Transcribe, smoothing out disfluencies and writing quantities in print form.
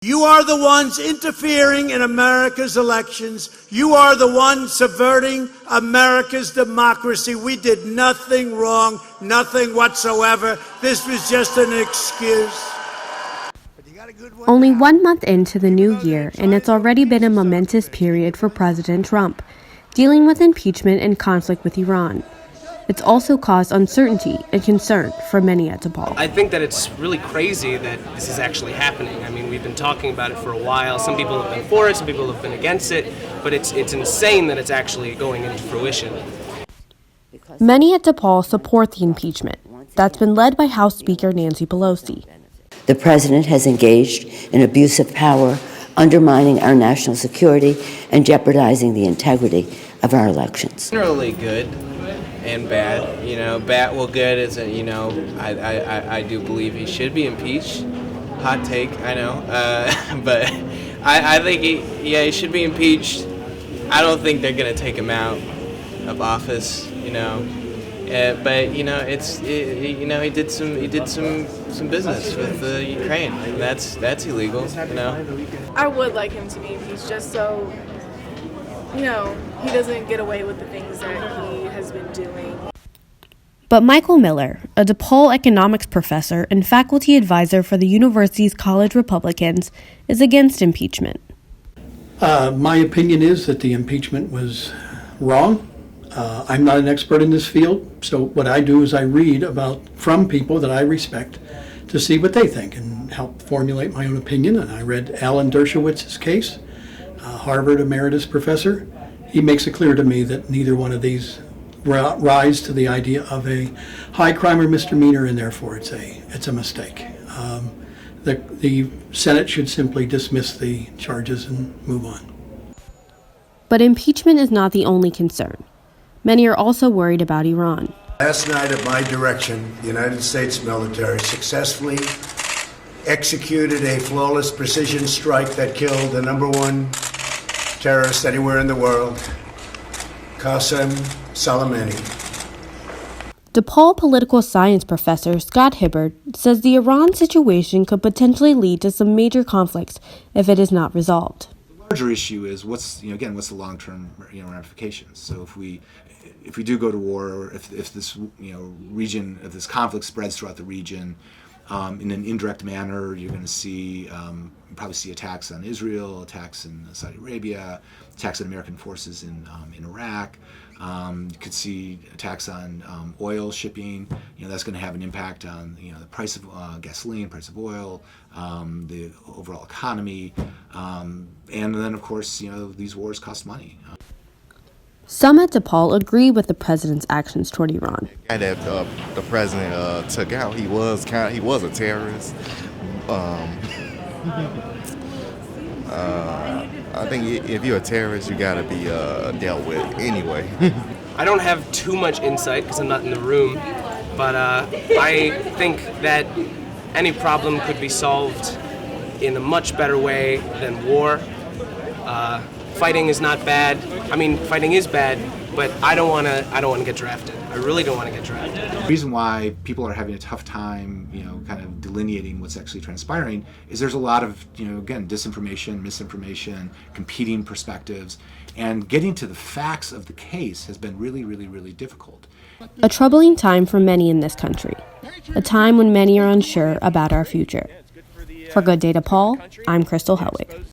You are the ones interfering in America's elections. You are the ones subverting America's democracy. We did nothing wrong, nothing whatsoever. This was just an excuse. Only 1 month into the new year, and it's already been a momentous period for President Trump, dealing with impeachment and conflict with Iran. It's also caused uncertainty and concern for many at DePaul. I think that it's really crazy that this is actually happening. I mean, we've been talking about it for a while. Some people have been for it, some people have been against it, but it's insane that it's actually going into fruition. Many at DePaul support the impeachment that's been led by House Speaker Nancy Pelosi. The president has engaged in abuse of power, undermining our national security and jeopardizing the integrity of our elections. Generally good and bad. Good is that, I do believe he should be impeached. Hot take, I know. But I think he should be impeached. I don't think they're going to take him out of office, but he did some business with Ukraine, and that's illegal, I would like him to be impeached just so he doesn't get away with the things that he has been doing. But Michael Miller, a DePaul economics professor and faculty advisor for the university's college Republicans, is against impeachment. My opinion is that the impeachment was wrong. I'm not an expert in this field, so what I do is I read from people that I respect to see what they think and help formulate my own opinion. And I read Alan Dershowitz's case, Harvard emeritus professor. He makes it clear to me that neither one of these rise to the idea of a high crime or misdemeanor, and therefore it's a mistake. The Senate should simply dismiss the charges and move on. But impeachment is not the only concern. Many are also worried about Iran. Last night, at my direction, the United States military successfully executed a flawless precision strike that killed the number one terrorist anywhere in the world, Qasem Soleimani. DePaul political science professor Scott Hibbard says the Iran situation could potentially lead to some major conflicts if it is not resolved. The larger issue is what's the long-term ramifications. So if we do go to war, or if this if this conflict spreads throughout the region in an indirect manner, you're going to probably see attacks on Israel, attacks in Saudi Arabia, attacks on American forces in Iraq. You could see attacks on oil shipping. That's going to have an impact on the price of gasoline, price of oil, the overall economy, and then of course these wars cost money. Some at DePaul agree with the president's actions toward Iran. The guy that the president took out, he was a terrorist. I think if you're a terrorist, you gotta be dealt with anyway. I don't have too much insight because I'm not in the room, but I think that any problem could be solved in a much better way than war. Fighting is not bad. I mean, fighting is bad, but I don't want to get drafted. I really don't want to get drafted. The reason why people are having a tough time, kind of delineating what's actually transpiring is there's a lot of, disinformation, misinformation, competing perspectives, and getting to the facts of the case has been really, really, really difficult. A troubling time for many in this country, a time when many are unsure about our future. For Good Day DePaul, I'm Crystal Helwig.